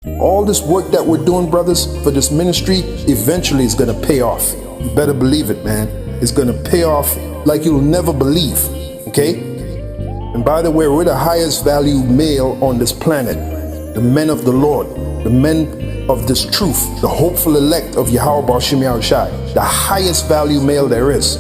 All this work that we're doing, brothers, for this ministry, eventually is going to pay off. You better believe it, man. It's going to pay off like you'll never believe, okay? And by the way, we're the highest value male on this planet. The men of the Lord, the men of this truth, the hopeful elect of Yahweh Bashim Yahushai, the highest value male there is.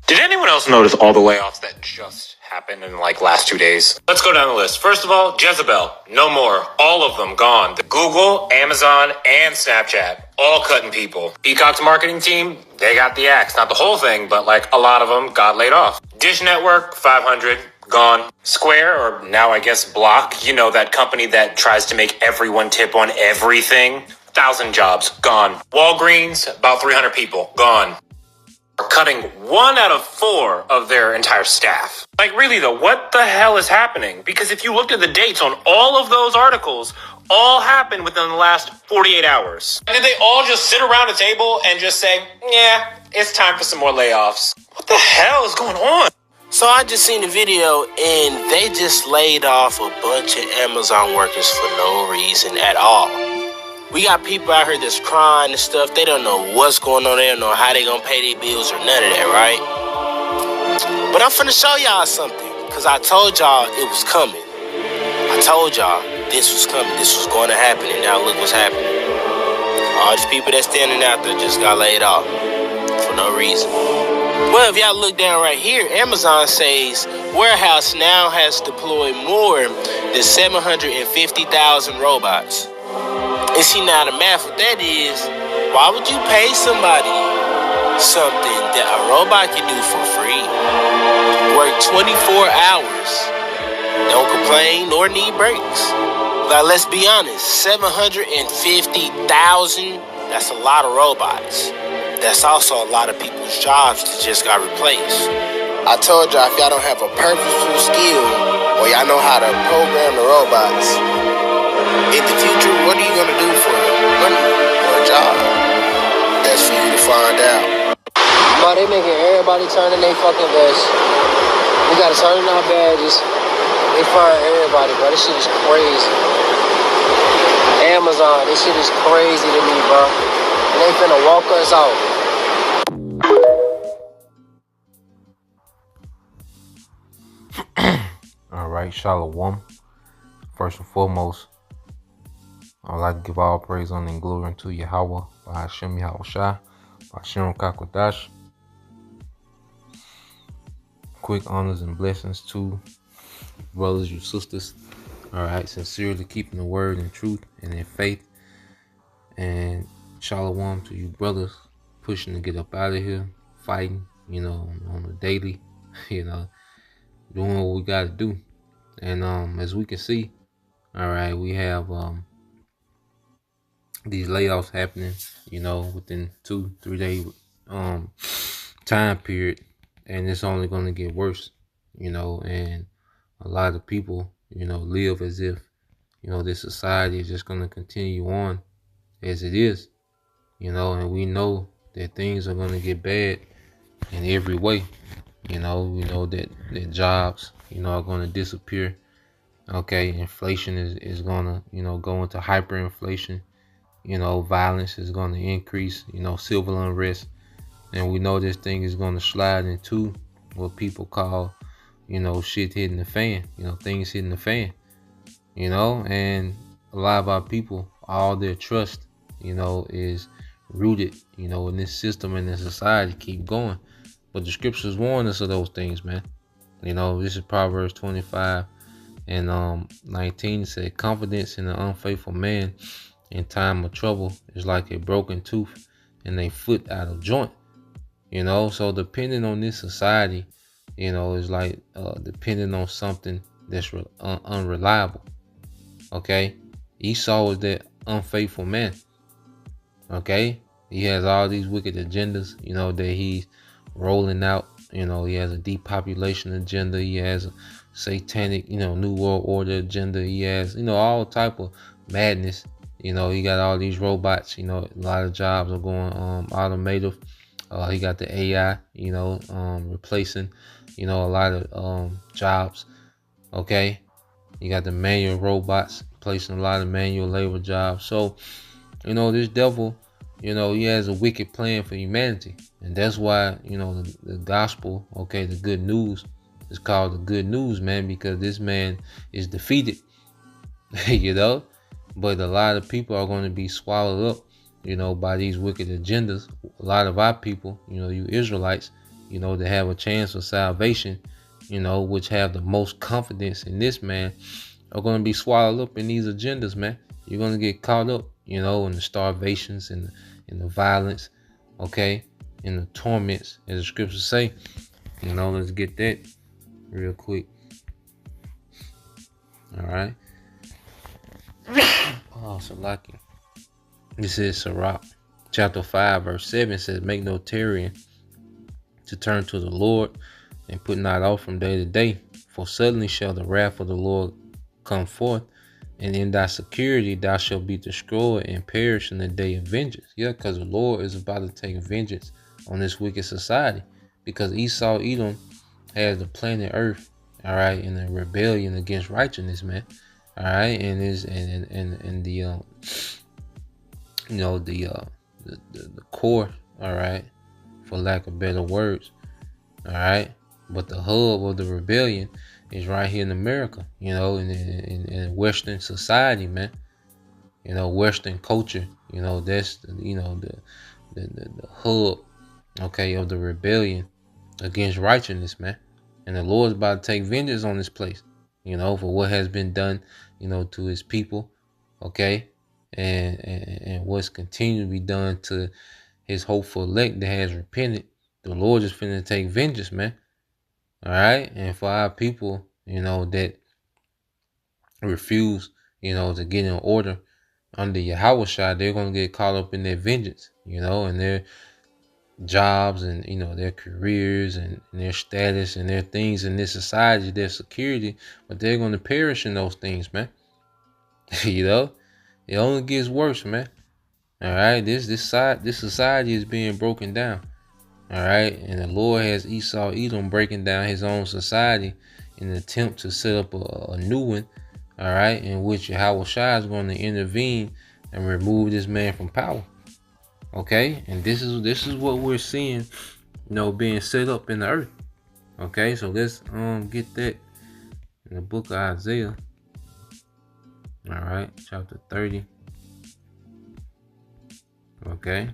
Did anyone else notice all the layoffs that just happened in like last 2 days? Let's go down the list. First of all, Jezebel, no more. All of them gone. The Google, Amazon, and Snapchat, all cutting people. Peacock's marketing team, they got the axe. Not the whole thing, but like a lot of them got laid off. Dish Network, 500, gone. Square, or now I guess Block, you know, that company that tries to make everyone tip on everything. 1,000 jobs, gone. Walgreens, about 300 people, gone. Are cutting 1 out of 4 of their entire staff. Like, really though, what the hell is happening? Because if you looked at the dates on all of those articles, all happened within the last 48 hours. And did they all just sit around a table and just say, yeah, it's time for some more layoffs? What the hell is going on? So I just seen the video and they just laid off a bunch of Amazon workers for no reason at all. We got people out here that's crying and stuff. They don't know what's going on. They don't know how they gonna pay their bills or none of that, right? But I'm finna show y'all something, because I told y'all it was coming. I told y'all this was coming. This was going to happen, and now look what's happening. All these people that's standing out there just got laid off for no reason. Well, if y'all look down right here, Amazon says warehouse now has deployed more than 750,000 robots. And see, now the math of that is, why would you pay somebody something that a robot can do for free? Work 24 hours, don't complain nor need breaks. Like, let's be honest, 750,000, that's a lot of robots. That's also a lot of people's jobs that just got replaced. I told y'all, if y'all don't have a purposeful skill, or y'all know how to program the robots, in the future, what are you gonna do for money or a job? That's for you to find out. But they making everybody turn in their fucking vest. We gotta turn in our badges. They firing everybody, bro. This shit is crazy. Amazon, this shit is crazy to me, bro. And they finna walk us out. All right, Shalom. First and foremost, I'd like to give all praise, honor, and glory unto Yahweh, by Hashem Yahushai, by Shem Kakodash. Quick honors and blessings to brothers, you sisters. All right, sincerely keeping the word in truth and in faith. And shalom to you brothers pushing to get up out of here, fighting, on a daily, doing what we got to do. And as we can see, all right, we have these layoffs happening, within 2-3 day time period, and it's only going to get worse, and a lot of people, live as if, this society is just going to continue on as it is, and we know that things are going to get bad in every way. We know that jobs, are going to disappear. Okay, inflation is going to, go into hyperinflation. Violence is going to increase, civil unrest. And we know this thing is going to slide into what people call, shit hitting the fan, things hitting the fan, and a lot of our people, all their trust, is rooted, in this system and this society keep going. But the scriptures warn us of those things, man. This is Proverbs 25 and 19 said, confidence in an unfaithful man in time of trouble is like a broken tooth and a foot out of joint. So depending on this society, is like depending on something that's unreliable. Okay, Esau is that unfaithful man. Okay, he has all these wicked agendas, that he's rolling out. He has a depopulation agenda. He has a satanic, New World Order agenda. He has, all type of madness. He got all these robots. A lot of jobs are going automated. He got the AI, replacing, a lot of jobs. Okay, you got the manual robots replacing a lot of manual labor jobs. So, this devil, he has a wicked plan for humanity. And that's why, the gospel, okay, the good news is called the good news, man, because this man is defeated, But a lot of people are going to be swallowed up, by these wicked agendas. A lot of our people, you Israelites, that have a chance of salvation, which have the most confidence in this man, are going to be swallowed up in these agendas, man. You're going to get caught up, in the starvations and in the violence, okay, in the torments, as the scriptures say. Let's get that real quick. All right. Oh, so lucky. This is Sirach, chapter 5, verse 7 says, "Make no tarrying to turn to the Lord, and put not off from day to day. For suddenly shall the wrath of the Lord come forth, and in thy security thou shalt be destroyed and perish in the day of vengeance." Yeah, because the Lord is about to take vengeance on this wicked society. Because Esau, Edom, has the planet Earth, all right, in a rebellion against righteousness, man. All right, and the the core, all right, for lack of better words, all right. But the hub of the rebellion is right here in America, in Western society, man. Western culture, that's the hub, okay, of the rebellion against righteousness, man. And the Lord's about to take vengeance on this place, for what has been done, to his people, okay, and what's continued to be done to his hopeful elect that has repented. The Lord is finna take vengeance, man. All right, and for our people, that refuse, to get in order under Yahweh, they're gonna get caught up in their vengeance, and their jobs and their careers and their status and their things in this society, their security, but they're gonna perish in those things, man. It only gets worse, man. All right, this society is being broken down. All right, and the Lord has Esau, Edom breaking down his own society in an attempt to set up a new one. All right, in which Yahweh is going to intervene and remove this man from power. Okay, and this is what we're seeing, being set up in the earth. Okay, so let's get that in the book of Isaiah. All right, chapter 30. Okay.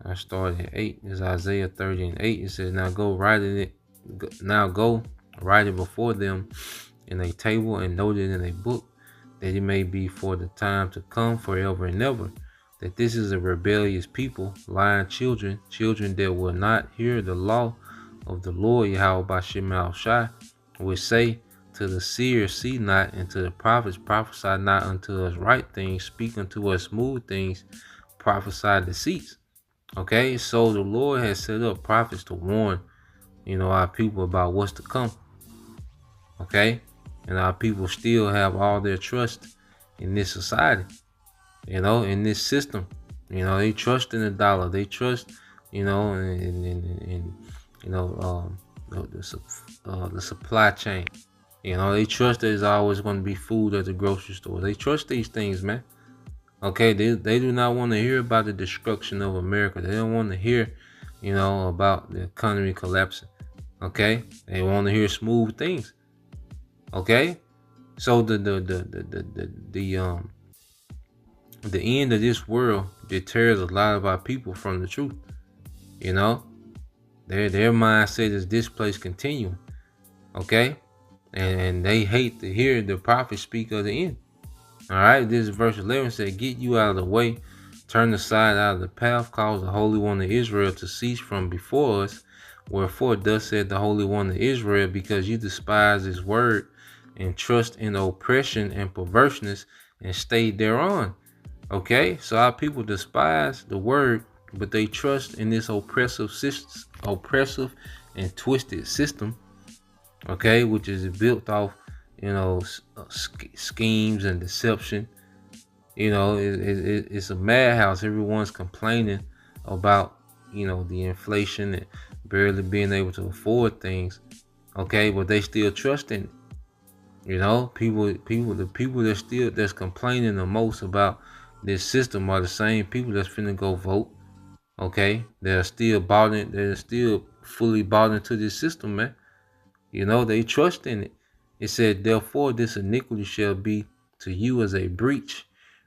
I started at 8. This is Isaiah 30 and 8. It says, "Now go write it before them in a table and note it in a book, that it may be for the time to come forever and ever, that this is a rebellious people, lying children that will not hear the law of the Lord Yahweh by Shema Shai, which say to the seers, see not, and to the prophets, prophesy not unto us right things, speak unto us smooth things, prophesy deceits." Okay, so the Lord has set up prophets to warn, our people about what's to come. Okay, and our people still have all their trust in this society, in this system. They trust in the dollar. They trust, in the supply chain. They trust there's always going to be food at the grocery store. They trust these things, man. Okay, they do not want to hear about the destruction of America. They don't want to hear, about the economy collapsing. Okay, they want to hear smooth things. Okay, so the end of this world deters a lot of our people from the truth. Their mindset is this place continuum. Okay, and they hate to hear the prophet speak of the end. All right, this is verse 11 said, "Get you out of the way, turn aside out of the path, cause the Holy One of Israel to cease from before us. Wherefore, thus said the Holy One of Israel, because you despise his word and trust in oppression and perverseness and stay thereon." Okay, so our people despise the word, but they trust in this oppressive and twisted system. Okay, which is built off schemes and deception. It's a madhouse. Everyone's complaining about the inflation and barely being able to afford things. Okay, but they still trust in it. You know, the people that's complaining the most about this system are the same people that's finna go vote. Okay, they're still fully bought into this system, man. You know, they trust in it. It said, therefore, this iniquity shall be to you as a breach,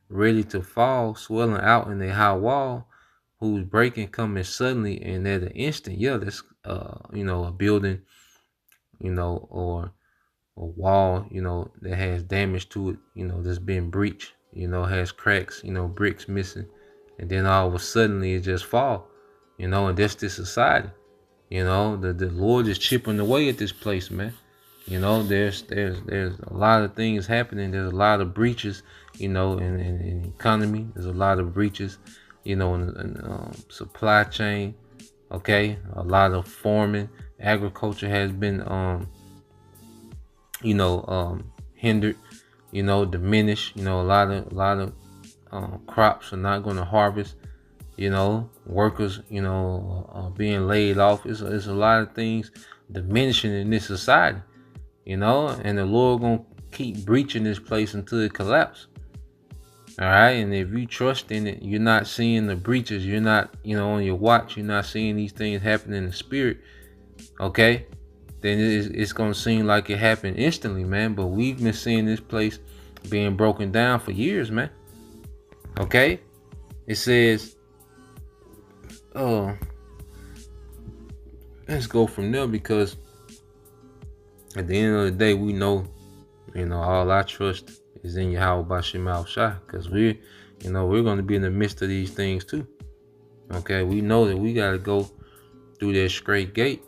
ready to fall, swelling out in a high wall, whose breaking coming suddenly and at an instant. Yeah, that's a building, or a wall, that has damage to it, that's been breached, has cracks, bricks missing, and then all of a sudden it just fall, and that's the society. The Lord is chipping away at this place, man. There's a lot of things happening. There's a lot of breaches, in the economy. There's a lot of breaches, in supply chain. Okay, a lot of farming, agriculture has been, hindered, diminished. A lot of crops are not going to harvest. Workers, are being laid off. It's a lot of things diminishing in this society, and the Lord gonna keep breaching this place until it collapses. All right, and if you trust in it, you're not seeing the breaches. You're not, on your watch. You're not seeing these things happen in the spirit. Okay, then it's gonna seem like it happened instantly, man. But we've been seeing this place being broken down for years, man. Okay, it says, let's go from there, because at the end of the day, we know, all our trust is in Yahweh Bashim Al Shah, because we're going to be in the midst of these things too. Okay, we know that we got to go through that straight gate.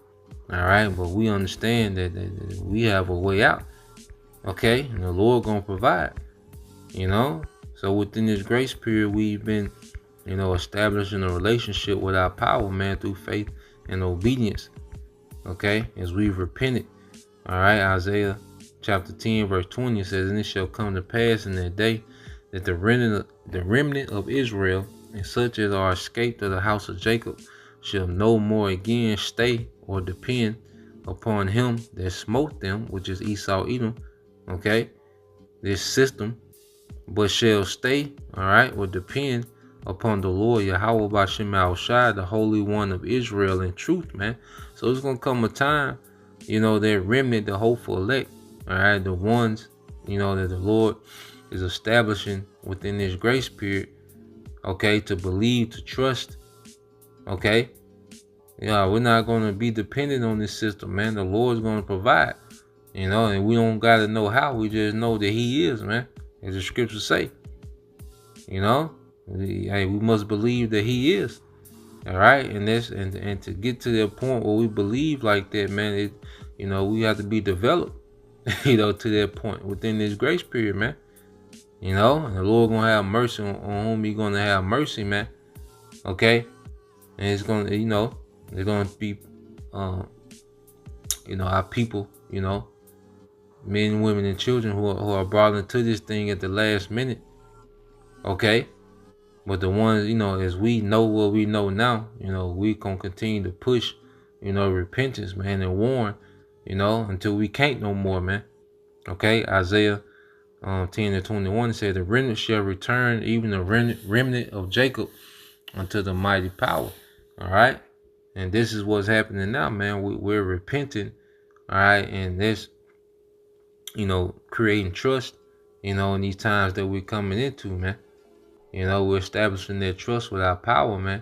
All right, but we understand that we have a way out. Okay, and the Lord going to provide. So within this grace period, we've been, establishing a relationship with our power, man, through faith and obedience. Okay, as we've repented. All right, Isaiah chapter 10, verse 20 says, and it shall come to pass in that day that the remnant of Israel, and such as are escaped of the house of Jacob, shall no more again stay or depend upon him that smote them, which is Esau Edom. Okay, this system, but shall stay, all right, or depend upon the Lord Yahweh Bashim Al Shai, the Holy One of Israel, in truth, man. So it's gonna come a time, that remnant, the hopeful elect, all right, the ones, that the Lord is establishing within this grace period, okay, to believe, to trust, okay. We're not gonna be dependent on this system, man. The Lord's gonna provide, and we don't gotta know how. We just know that He is, man, as the scriptures say. We must believe that He is. All right, and to get to that point where we believe like that, man, we have to be developed, to that point within this grace period, man. And the Lord gonna have mercy on whom He gonna have mercy, man. Okay, and it's gonna, they're gonna be, our people, men, women, and children who are brought into this thing at the last minute. Okay. But the ones, as we know what we know now, we gonna continue to push, repentance, man, and warn, until we can't no more, man. Okay, Isaiah 10:21 said, the remnant shall return, even the remnant of Jacob, unto the mighty power. All right, and this is what's happening now, man. We're repenting, all right, and this, creating trust, in these times that we're coming into, man. We're establishing that trust with our power, man.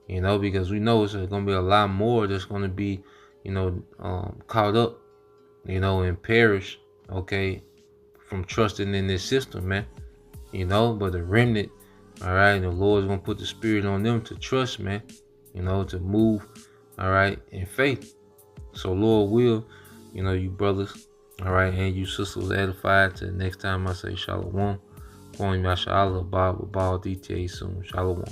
Because we know there's going to be a lot more that's going to be, caught up, and perish, okay, from trusting in this system, man. But the remnant, all right, the Lord's going to put the spirit on them to trust, man, to move, all right, in faith. So Lord will, you brothers, all right, and you sisters edified. Till next time I say shalom. Going Mashallah, Bob, DTA soon. Shalom.